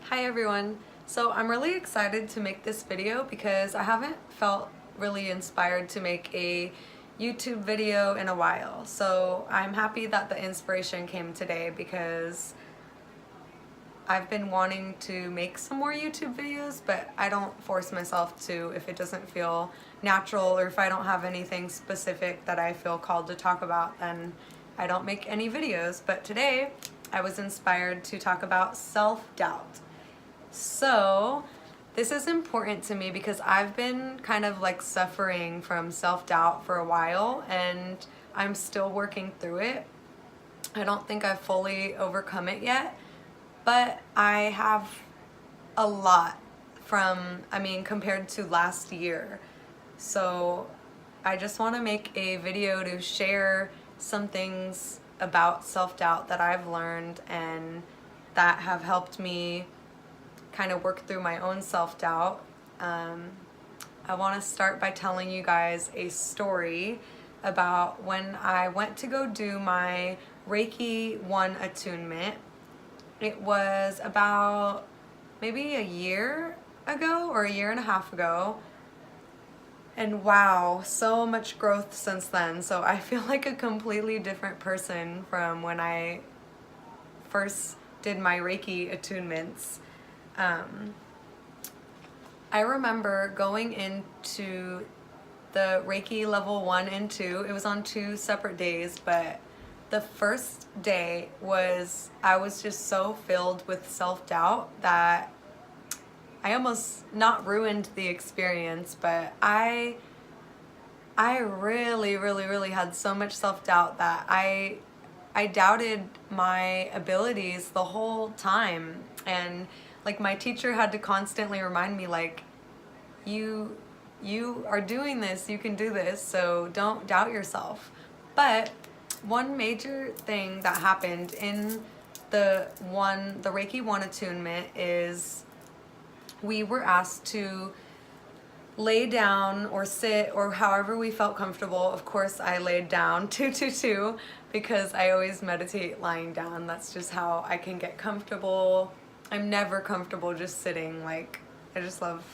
Hi everyone. So I'm really excited to make this video because I haven't felt really inspired to make a YouTube video in a while. So I'm happy that the inspiration came today because I've been wanting to make some more YouTube videos, but I don't force myself to if it doesn't feel natural or if I don't have anything specific that I feel called to talk about, then I don't make any videos. But today I was inspired to talk about self-doubt. So this is important to me because I've been kind of like suffering from self-doubt for a while and I'm still working through it. I don't think I've fully overcome it yet, but I have a lot compared to last year. So I just want to make a video to share some things about self-doubt that I've learned and that have helped me kind of work through my own self-doubt. I want to start by telling you guys a story about when I went to go do my Reiki 1 attunement. It was about maybe a year ago or a year and a half ago. And wow, so much growth since then. So I feel like a completely different person from when I first did my Reiki attunements. I remember going into the Reiki level 1 and 2. It was on 2 separate days, but the first day I was just so filled with self-doubt that I almost not ruined the experience, but I really had so much self-doubt that I doubted my abilities the whole time. And like my teacher had to constantly remind me, like, you are doing this, you can do this, so don't doubt yourself. But one major thing that happened in the Reiki 1 attunement is we were asked to lay down or sit or however we felt comfortable. Of course, I laid down 222 because I always meditate lying down. That's just how I can get comfortable. I'm never comfortable just sitting. Like, I just love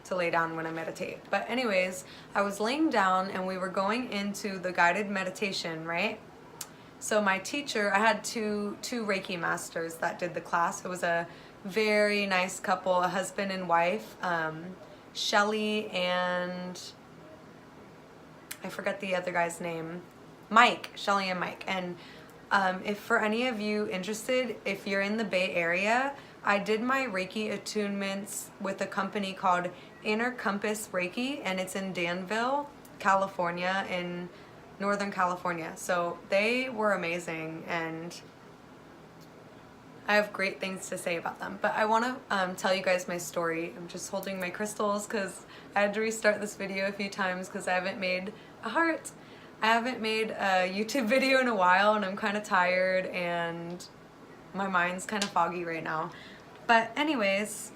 to lay down when I meditate. But anyways, I was laying down and we were going into the guided meditation, right? So my teacher, I had two Reiki masters that did the class. It was a very nice couple, a husband and wife, Shelly and I forget the other guy's name, Mike, Shelly and Mike. And if for any of you interested, if you're in the Bay Area, I did my Reiki attunements with a company called Inner Compass Reiki, and it's in Danville, California, in Northern California. So they were amazing and I have great things to say about them. But I want to tell you guys my story. I'm just holding my crystals because I had to restart this video a few times because I haven't made a heart. I haven't made a YouTube video in a while and I'm kind of tired and my mind's kind of foggy right now. But anyways,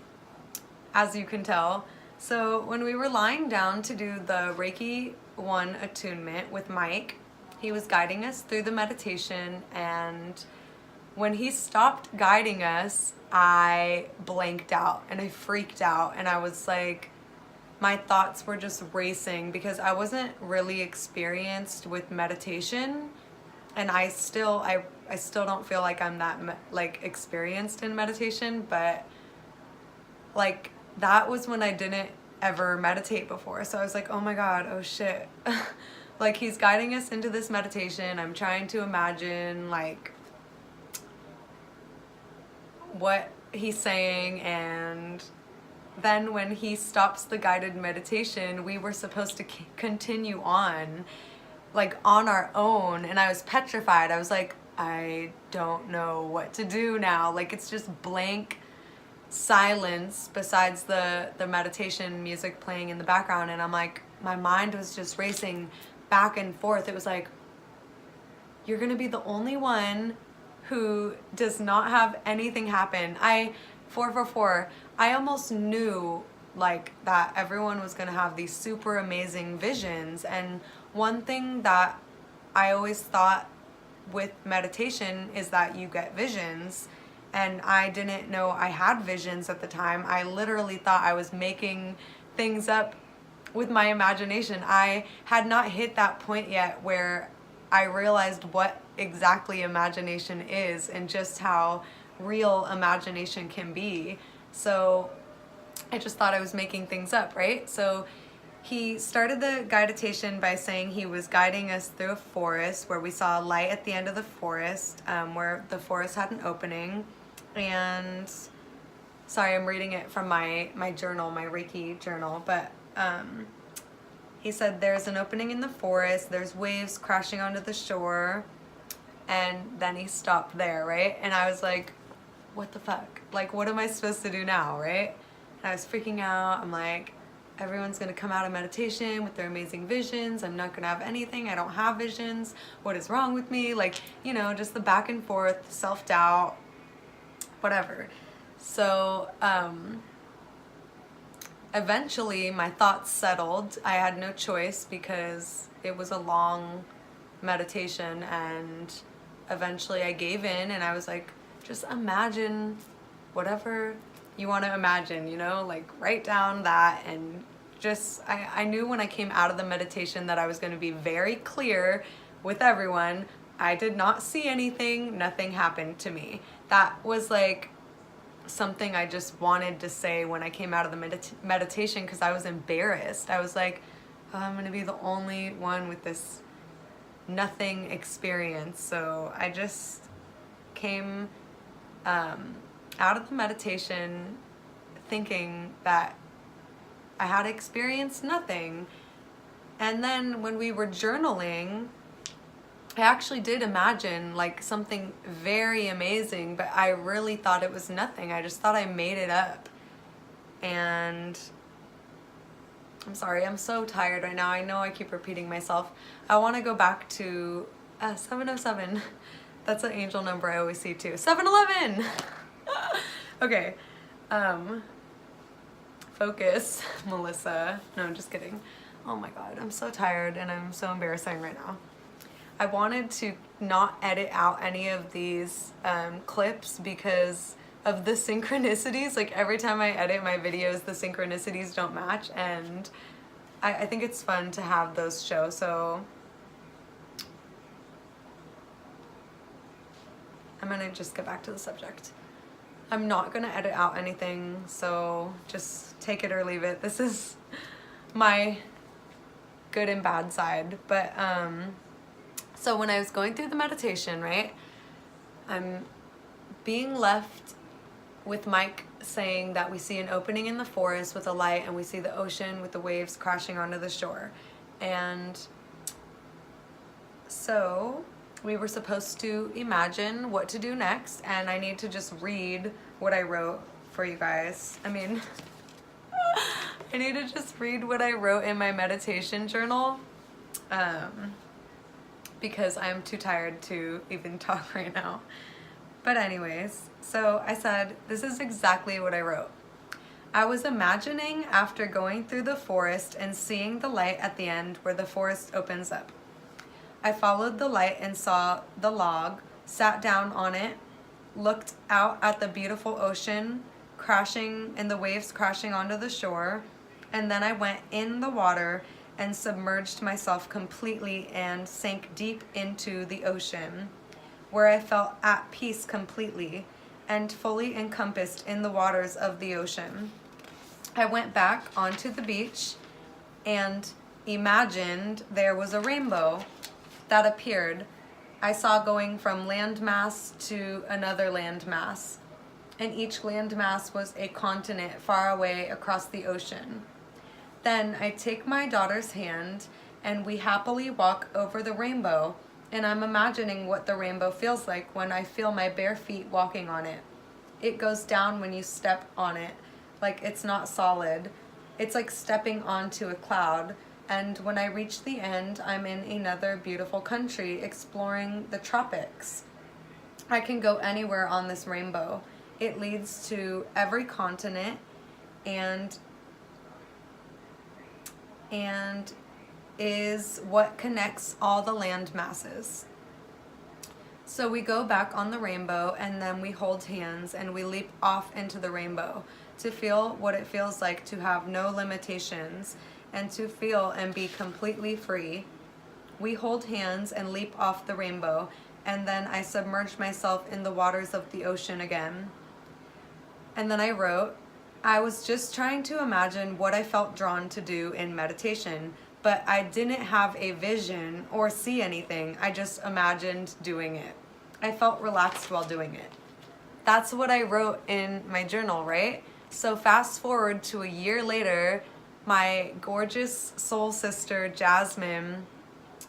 as you can tell, so when we were lying down to do the Reiki 1 attunement with Mike, he was guiding us through the meditation, and when he stopped guiding us, I blanked out and I freaked out and I was like, my thoughts were just racing because I wasn't really experienced with meditation, and I still don't feel like I'm that experienced in meditation, but like that was when I didn't ever meditate before. So I was like, oh my God, oh shit. Like he's guiding us into this meditation. I'm trying to imagine like what he's saying, and then when he stops the guided meditation, we were supposed to continue on like on our own, and I was petrified. I was like, I don't know what to do now. Like it's just blank silence besides the meditation music playing in the background, and I'm like, my mind was just racing back and forth. It was like, you're gonna be the only one who does not have anything happen. 444, I almost knew like that everyone was gonna have these super amazing visions. And one thing that I always thought with meditation is that you get visions, and I didn't know I had visions at the time. I literally thought I was making things up with my imagination. I had not hit that point yet where I realized what exactly imagination is and just how real imagination can be. So I just thought I was making things up, right? So he started the guidation by saying he was guiding us through a forest where we saw a light at the end of the forest, where the forest had an opening. And sorry, I'm reading it from my journal, my Reiki journal, but he said there's an opening in the forest, there's waves crashing onto the shore, and then he stopped there, right? And I was like, what the fuck? Like, what am I supposed to do now, right? And I was freaking out. I'm like, everyone's gonna come out of meditation with their amazing visions. I'm not gonna have anything. I don't have visions. What is wrong with me? Like, you know, just the back and forth, self-doubt, whatever. So, eventually my thoughts settled. I had no choice because it was a long meditation, and eventually I gave in and I was like, just imagine whatever you want to imagine, you know, like write down that. And just I knew when I came out of the meditation that I was going to be very clear with everyone. I did not see anything, nothing happened to me. That was like something I just wanted to say when I came out of the meditation, because I was embarrassed. I was like, oh, I'm going to be the only one with this nothing experience. So I just came out of the meditation thinking that I had experienced nothing. And then when we were journaling, I actually did imagine like something very amazing, but I really thought it was nothing. I just thought I made it up. And I'm sorry, I'm so tired right now. I know I keep repeating myself. I want to go back to 707. That's an angel number I always see too. 7-Eleven! Okay. Focus, Melissa. No, I'm just kidding. Oh my god, I'm so tired and I'm so embarrassing right now. I wanted to not edit out any of these clips because of the synchronicities. Like every time I edit my videos, the synchronicities don't match, and I think it's fun to have those show. So I'm gonna just get back to the subject. I'm not gonna edit out anything, so just take it or leave it. This is my good and bad side. But so when I was going through the meditation, right, I'm being left with Mike saying that we see an opening in the forest with a light, and we see the ocean with the waves crashing onto the shore. And so we were supposed to imagine what to do next, and I need to just read what I wrote for you guys. I mean, I need to just read what I wrote in my meditation journal, because I'm too tired to even talk right now. But anyways, so I said, this is exactly what I wrote. I was imagining after going through the forest and seeing the light at the end where the forest opens up. I followed the light and saw the log, sat down on it, looked out at the beautiful ocean crashing and the waves crashing onto the shore, and then I went in the water and submerged myself completely and sank deep into the ocean, where I felt at peace completely and fully encompassed in the waters of the ocean. I went back onto the beach and imagined there was a rainbow that appeared. I saw going from landmass to another landmass, and each landmass was a continent far away across the ocean. Then I take my daughter's hand and we happily walk over the rainbow, and I'm imagining what the rainbow feels like when I feel my bare feet walking on it. It goes down when you step on it, like it's not solid. It's like stepping onto a cloud. And when I reach the end, I'm in another beautiful country exploring the tropics. I can go anywhere on this rainbow. It leads to every continent and is what connects all the land masses. So we go back on the rainbow and then we hold hands and we leap off into the rainbow to feel what it feels like to have no limitations and to feel and be completely free. We hold hands and leap off the rainbow, and then I submerge myself in the waters of the ocean again. And then I wrote, I was just trying to imagine what I felt drawn to do in meditation, but I didn't have a vision or see anything. I just imagined doing it. I felt relaxed while doing it. That's what I wrote in my journal, right? So fast forward to a year later, my gorgeous soul sister Jasmine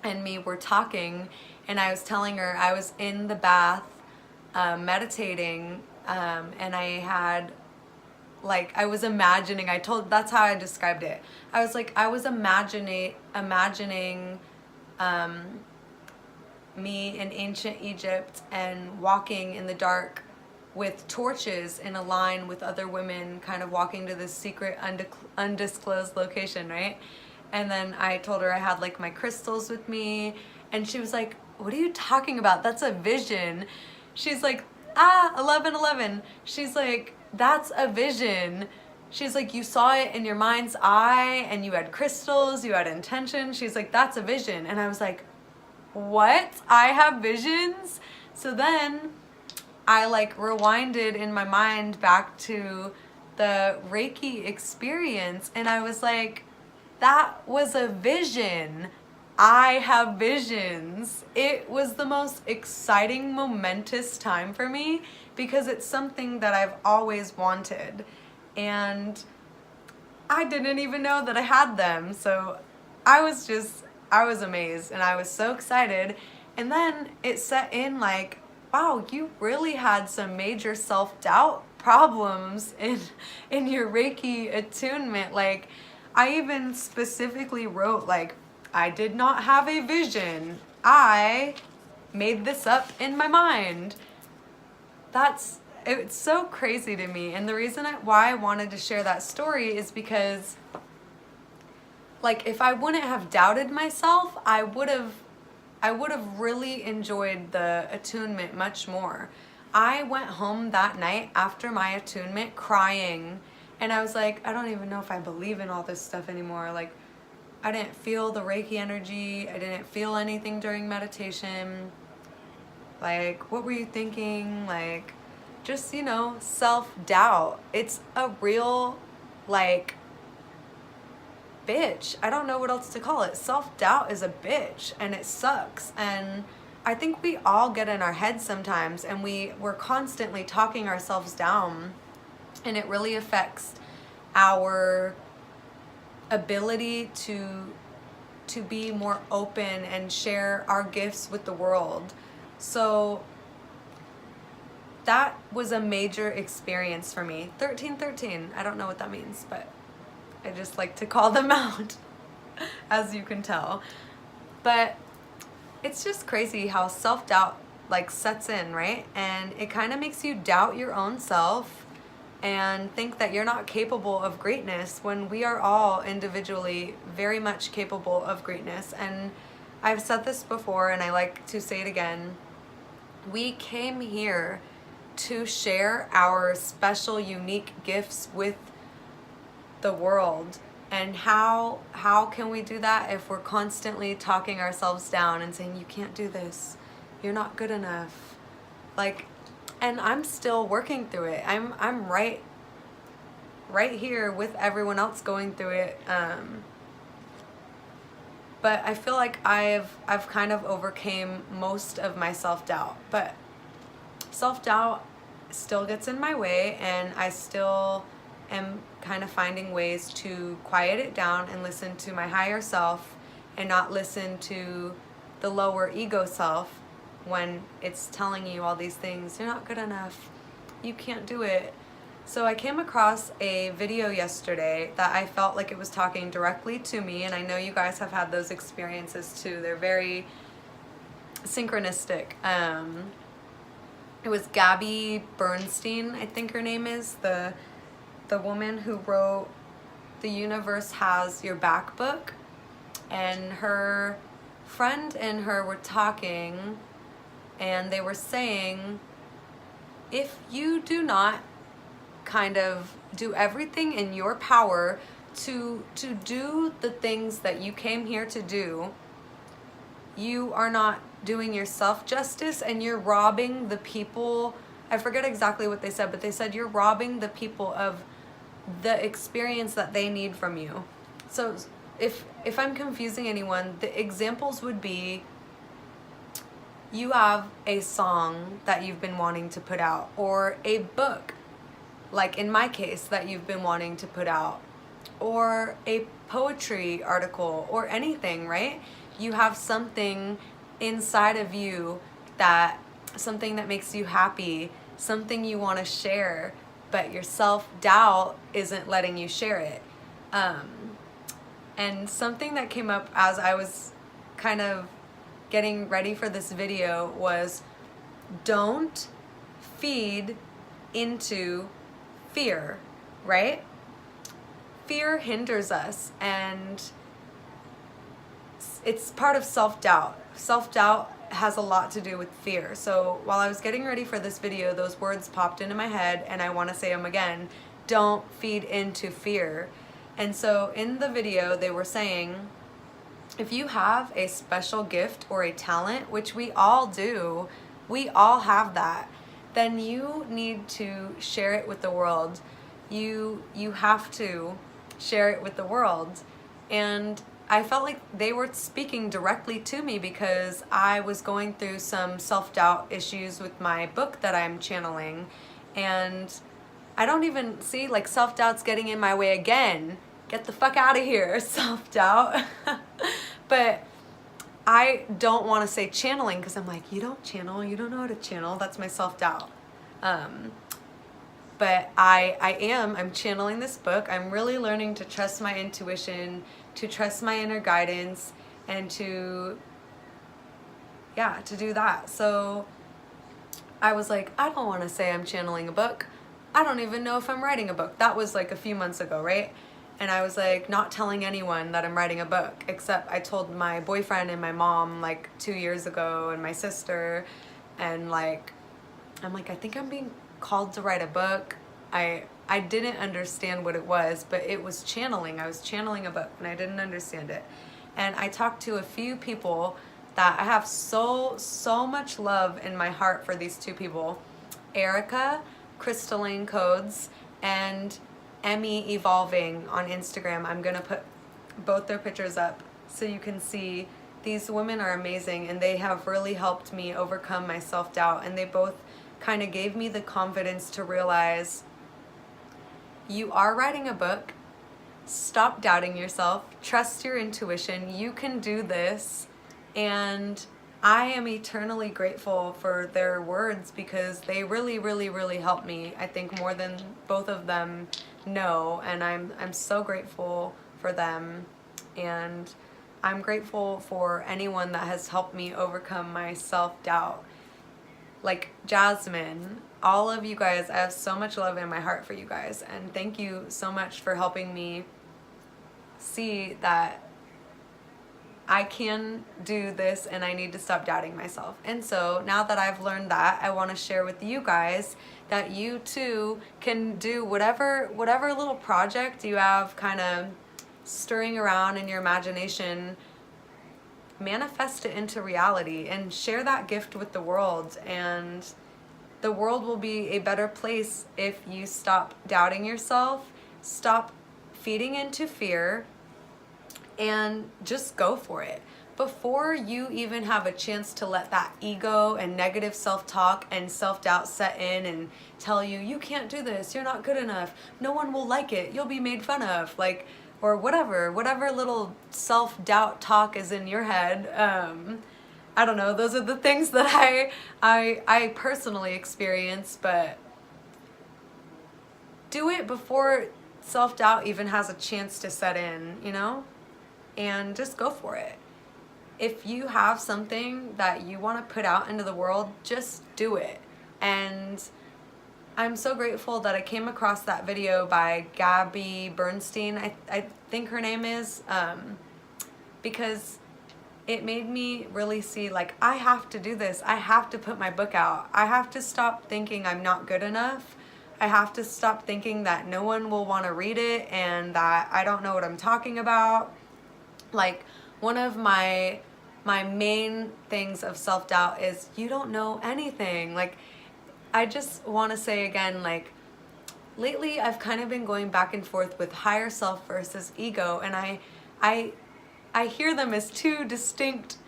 and me were talking, and I was telling her I was in the bath meditating, and I had I was imagining, that's how I described it. I was like, I was imagining me in ancient Egypt and walking in the dark with torches in a line with other women kind of walking to this secret undisclosed location, right? And then I told her I had like my crystals with me, and she was like, what are you talking about? That's a vision. She's like, 11:11. She's like, that's a vision. She's like, you saw it in your mind's eye and you had crystals, you had intention. She's like, that's a vision. And I was like, what? I have visions? So then I rewinded in my mind back to the Reiki experience, and I was like, that was a vision. I have visions. It was the most exciting, momentous time for me because it's something that I've always wanted. And I didn't even know that I had them. So I was amazed and I was so excited. And then it set in wow, you really had some major self-doubt problems in your Reiki attunement. I even specifically wrote I did not have a vision. I made this up in my mind. It's so crazy to me. And the reason why I wanted to share that story is because if I wouldn't have doubted myself, I would have really enjoyed the attunement much more. I went home that night after my attunement crying, and I was like, I don't even know if I believe in all this stuff anymore. I didn't feel the Reiki energy. I didn't feel anything during meditation. What were you thinking? Just, self-doubt. It's a real, bitch. I don't know what else to call it. Self-doubt is a bitch, and it sucks. And I think we all get in our heads sometimes, and we're constantly talking ourselves down, and it really affects our ability to be more open and share our gifts with the world. So that was a major experience for me. 1313, I don't know what that means, but I just like to call them out, as you can tell. But it's just crazy how self-doubt sets in, right? And it kind of makes you doubt your own self and think that you're not capable of greatness when we are all individually very much capable of greatness. And I've said this before, and I like to say it again. We came here to share our special, unique gifts with the world. And how can we do that if we're constantly talking ourselves down and saying, you can't do this, you're not good enough? And I'm still working through it. I'm right here with everyone else going through it. But I feel like I've kind of overcame most of my self-doubt. But self-doubt still gets in my way, and I still am kind of finding ways to quiet it down and listen to my higher self and not listen to the lower ego self when it's telling you all these things. You're not good enough. You can't do it. So I came across a video yesterday that I felt like it was talking directly to me, and I know you guys have had those experiences too. They're very synchronistic. It was Gabby Bernstein, I think her name is, the woman who wrote The Universe Has Your Back book. And her friend and her were talking, and they were saying, if you do not kind of do everything in your power to do the things that you came here to do, you are not doing yourself justice, and you're robbing the people. I forget exactly what they said, but they said you're robbing the people of the experience that they need from you. So if I'm confusing anyone, the examples would be, you have a song that you've been wanting to put out, or a book, like in my case, that you've been wanting to put out, or a poetry article, or anything, right? You have something inside of you, something that makes you happy, something you want to share, but your self-doubt isn't letting you share it. And something that came up as I was kind of getting ready for this video was, don't feed into fear, right? Fear hinders us, and it's part of self-doubt. Self-doubt has a lot to do with fear. So while I was getting ready for this video, those words popped into my head, and I want to say them again. Don't feed into fear. And so in the video, they were saying, if you have a special gift or a talent, which we all do, we all have that, then you need to share it with the world. You have to share it with the world. And I felt like they were speaking directly to me, because I was going through some self-doubt issues with my book that I'm channeling, and I don't even see, like, self-doubt's getting in my way again. Get the fuck out of here, self-doubt. But I don't want to say channeling, because I'm like, you don't channel, you don't know how to channel. That's my self-doubt. But I'm channeling this book. I'm really learning to trust my intuition, to trust my inner guidance, and to do that. So I was like, I don't want to say I'm channeling a book. I don't even know if I'm writing a book. That was like a few months ago, right? And I was like, not telling anyone that I'm writing a book, except I told my boyfriend and my mom like 2 years ago, and my sister, and like, I'm like, I think I'm being called to write a book. I didn't understand what it was, but it was channeling. I was channeling a book, and I didn't understand it. And I talked to a few people that I have so much love in my heart for these two people, Erica, Crystalline Codes, and Emmy Evolving on Instagram. I'm gonna put both their pictures up so you can see. These women are amazing, and they have really helped me overcome my self-doubt, and they both kind of gave me the confidence to realize, you are writing a book. Stop doubting yourself. Trust your intuition. You can do this. And I am eternally grateful for their words, because they really, really, really helped me. I think more than both of them know, and I'm so grateful for them. And I'm grateful for anyone that has helped me overcome my self-doubt. Like Jasmine, all of you guys, I have so much love in my heart for you guys, and thank you so much for helping me see that I can do this, and I need to stop doubting myself. And so now that I've learned that, I want to share with you guys that you too can do whatever little project you have kind of stirring around in your imagination. Manifest it into reality and share that gift with the world, and the world will be a better place if you stop doubting yourself, stop feeding into fear, and just go for it. Before you even have a chance to let that ego and negative self-talk and self-doubt set in and tell you, you can't do this, you're not good enough, no one will like it, you'll be made fun of, like, or whatever little self-doubt talk is in your head. I don't know, those are the things that I personally experience, but do it before self-doubt even has a chance to set in, you know? And just go for it. If you have something that you want to put out into the world, just do it. And I'm so grateful that I came across that video by Gabby Bernstein, I think her name is, because it made me really see, like, I have to do this. I have to put my book out. I have to stop thinking I'm not good enough. I have to stop thinking that no one will want to read it and that I don't know what I'm talking about. Like, one of my main things of self-doubt is you don't know anything. Like, I just want to say again, like, lately I've kind of been going back and forth with higher self versus ego, and I hear them as two distinct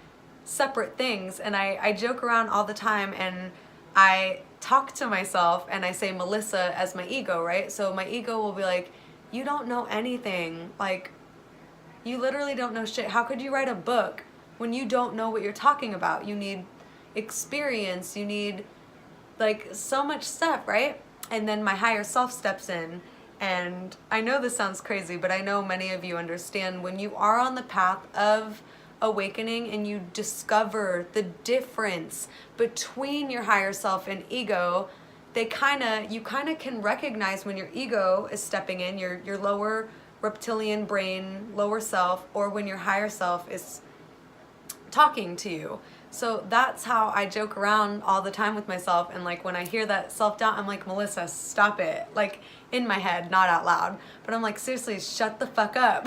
separate things, and I joke around all the time, and I talk to myself and I say Melissa as my ego, right? So my ego will be like, you don't know anything. Like, you literally don't know shit. How could you write a book when you don't know what you're talking about? You need experience, you need like so much stuff, right? And then my higher self steps in. And I know this sounds crazy, but I know many of you understand when you are on the path of awakening and you discover the difference between your higher self and ego, you kind of can recognize when your ego is stepping in, your lower reptilian brain, lower self, or when your higher self is talking to you. So that's how I joke around all the time with myself. And like when I hear that self-doubt, I'm like, Melissa, stop it. Like in my head, not out loud. But I'm like, seriously, shut the fuck up.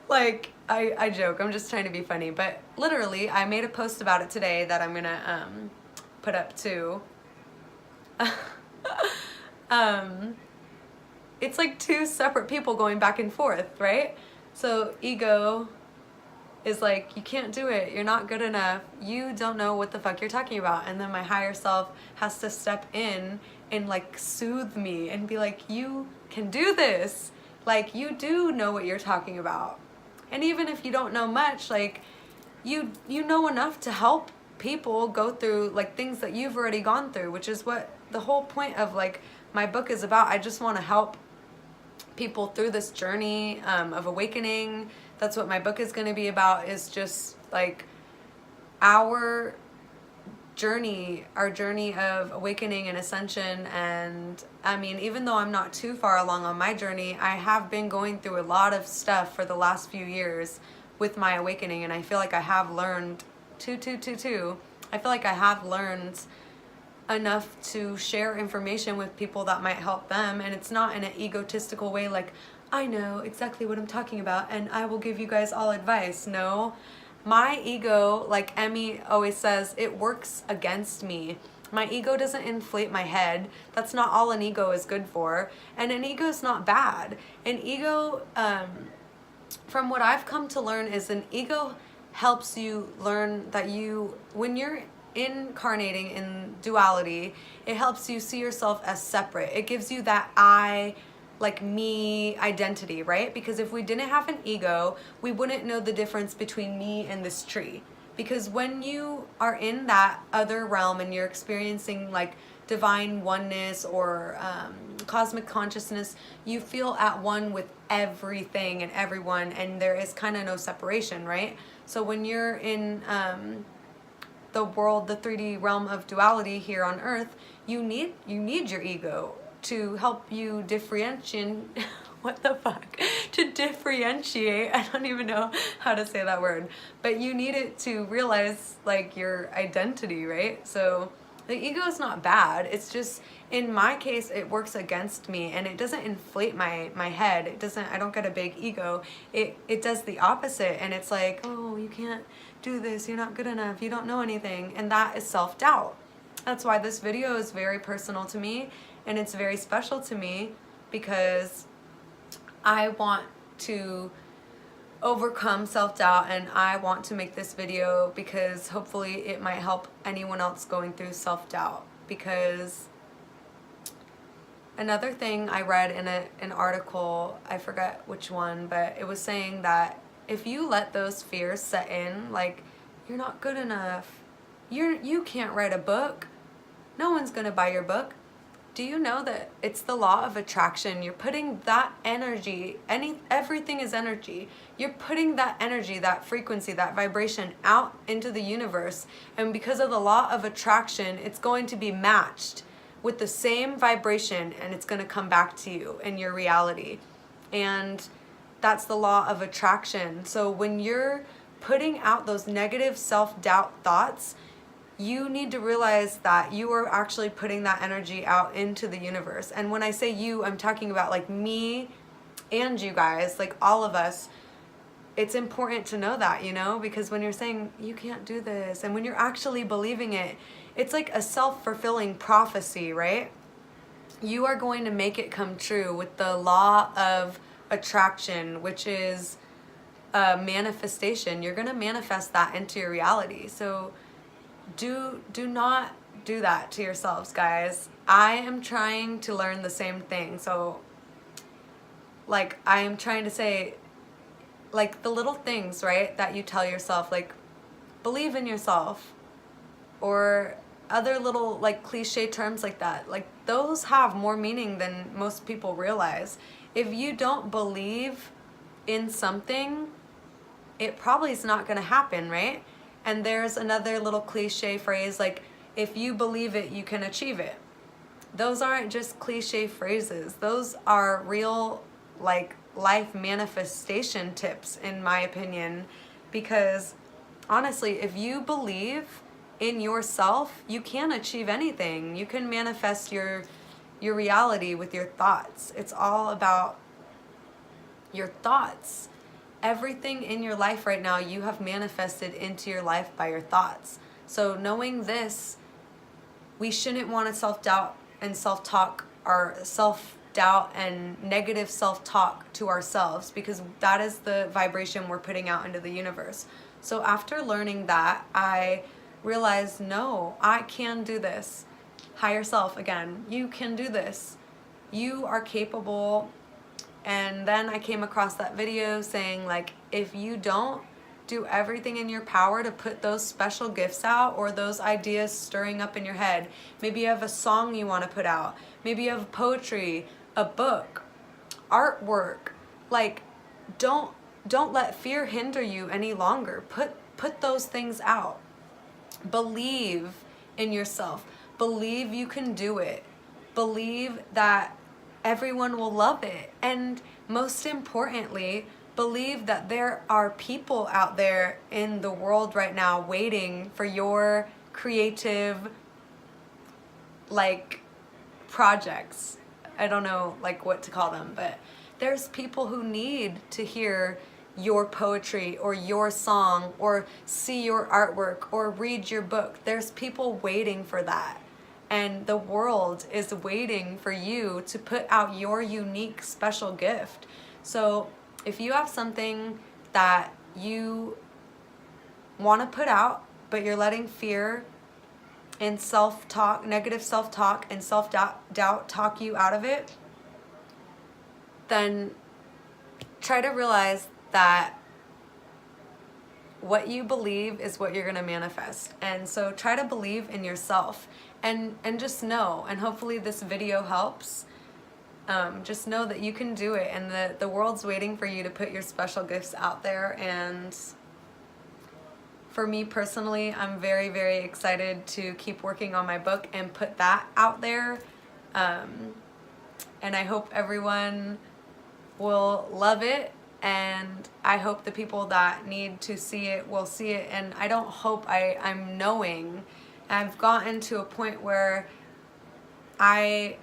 Like I joke, I'm just trying to be funny. But literally, I made a post about it today that I'm gonna put up too. It's like two separate people going back and forth, right? So ego is like, you can't do it, you're not good enough, you don't know what the fuck you're talking about. And then my higher self has to step in and like soothe me and be like, you can do this, like you do know what you're talking about. And even if you don't know much, like you know enough to help people go through like things that you've already gone through, which is what the whole point of like my book is about. I just want to help people through this journey of awakening. That's what my book is going to be about, is just like our journey of awakening and ascension. And I mean, even though I'm not too far along on my journey, I have been going through a lot of stuff for the last few years with my awakening, and I feel like I have learned I feel like I have learned enough to share information with people that might help them. And it's not in an egotistical way like, I know exactly what I'm talking about and I will give you guys all advice. No, my ego, like Emmy always says, it works against me. My ego doesn't inflate my head. That's not all an ego is good for. And an ego is not bad. An ego, from what I've come to learn, is an ego helps you learn that when you're incarnating in duality, it helps you see yourself as separate. It gives you that I, like me identity, right? Because if we didn't have an ego, we wouldn't know the difference between me and this tree. Because when you are in that other realm and you're experiencing like divine oneness or cosmic consciousness, you feel at one with everything and everyone, and there is kind of no separation, right? So when you're in the world, the 3D realm of duality here on Earth, you need your ego to help you differentiate. What the fuck? To differentiate. I don't even know how to say that word. But you need it to realize like your identity, right? So the ego is not bad. It's just, in my case, it works against me, and it doesn't inflate my head. It doesn't, I don't get a big ego. It does the opposite, and it's like, oh, you can't do this, you're not good enough, you don't know anything. And that is self-doubt. That's why this video is very personal to me, and it's very special to me, because I want to overcome self-doubt, and I want to make this video because hopefully it might help anyone else going through self-doubt. Because another thing I read in an article, I forget which one, but it was saying that if you let those fears set in, like, you're not good enough, you can't write a book, no one's gonna buy your book. Do you know that it's the law of attraction? You're putting that energy, everything is energy. You're putting that energy, that frequency, that vibration out into the universe. And because of the law of attraction, it's going to be matched with the same vibration, and it's going to come back to you in your reality. And that's the law of attraction. So when you're putting out those negative self-doubt thoughts, you need to realize that you are actually putting that energy out into the universe. And when I say you, I'm talking about like me and you guys, like all of us. It's important to know that, you know, because when you're saying you can't do this, and when you're actually believing it, it's like a self-fulfilling prophecy, right? You are going to make it come true with the law of attraction, which is a manifestation. You're going to manifest that into your reality. So do not do that to yourselves, guys. I am trying to learn the same thing. So like I am trying to say, like the little things, right, that you tell yourself, like believe in yourself, or other little like cliche terms like that, like those have more meaning than most people realize. If you don't believe in something, it probably is not going to happen, right? And there's another little cliche phrase like, if you believe it, you can achieve it. Those aren't just cliche phrases. Those are real, like, life manifestation tips, in my opinion. Because honestly, if you believe in yourself, you can achieve anything. You can manifest your reality with your thoughts. It's all about your thoughts. Everything in your life right now, you have manifested into your life by your thoughts. So knowing this, we shouldn't want to self-doubt and self-talk, or self-doubt and negative self-talk to ourselves, because that is the vibration we're putting out into the universe. So after learning that, I realized, no, I can do this. Higher self, again, you can do this. You are capable. And then I came across that video saying, like, if you don't do everything in your power to put those special gifts out, or those ideas stirring up in your head, maybe you have a song you want to put out, maybe you have poetry, a book, artwork, like, don't let fear hinder you any longer. Put those things out. Believe in yourself. Believe you can do it. Believe that everyone will love it. And most importantly, believe that there are people out there in the world right now waiting for your creative, like, projects. I don't know, like, what to call them, but there's people who need to hear your poetry or your song or see your artwork or read your book. There's people waiting for that. And the world is waiting for you to put out your unique special gift. So if you have something that you want to put out, but you're letting fear and self-talk, negative self-talk and self-doubt talk you out of it, then try to realize that what you believe is what you're going to manifest. And so try to believe in yourself, and just know, and hopefully this video helps, just know that you can do it, and the world's waiting for you to put your special gifts out there. And for me personally, I'm very, very excited to keep working on my book and put that out there. And I hope everyone will love it. And I hope the people that need to see it will see it. And I don't hope, I'm knowing. I've gotten to a point where I'm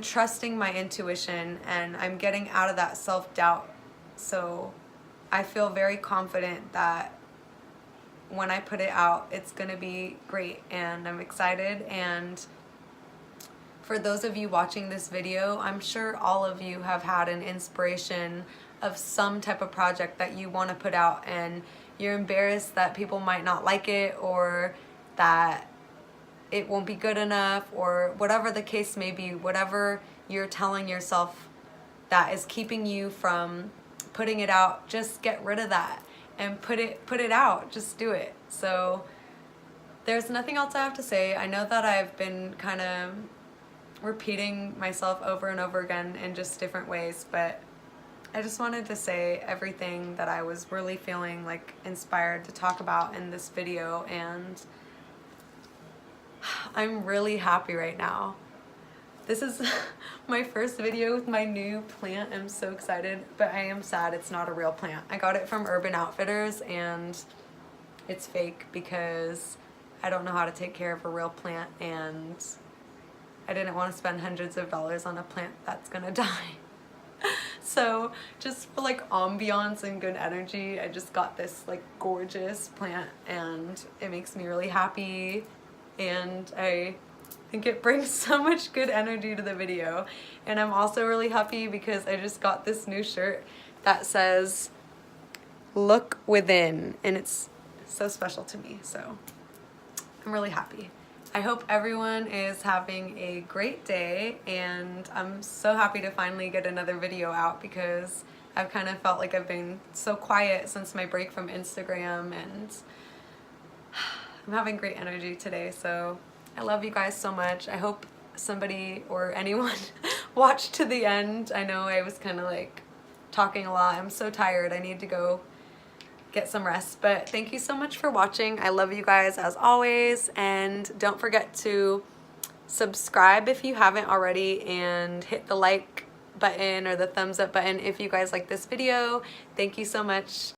trusting my intuition, and I'm getting out of that self-doubt. So I feel very confident that when I put it out, it's going to be great, and I'm excited. And for those of you watching this video, I'm sure all of you have had an inspiration of some type of project that you want to put out, and you're embarrassed that people might not like it, or that it won't be good enough, or whatever the case may be. Whatever you're telling yourself that is keeping you from putting it out, just get rid of that and put it out. Just do it. So there's nothing else I have to say. I know that I've been kind of repeating myself over and over again in just different ways, but I just wanted to say everything that I was really feeling like inspired to talk about in this video. And I'm really happy right now. This is my first video with my new plant. I'm so excited, but I am sad it's not a real plant. I got it from Urban Outfitters and it's fake because I don't know how to take care of a real plant, and I didn't want to spend hundreds of dollars on a plant that's gonna die. So just for like ambiance and good energy, I just got this like gorgeous plant, and it makes me really happy, and I think it brings so much good energy to the video. And I'm also really happy because I just got this new shirt that says "Look Within," and it's so special to me, so I'm really happy. I hope everyone is having a great day, and I'm so happy to finally get another video out because I've kind of felt like I've been so quiet since my break from Instagram, and I'm having great energy today, so I love you guys so much. I hope somebody or anyone watched to the end. I know I was kind of like talking a lot. I'm so tired. I need to go get some rest, but thank you so much for watching. I love you guys as always, and don't forget to subscribe if you haven't already, and hit the like button or the thumbs up button if you guys like this video. Thank you so much.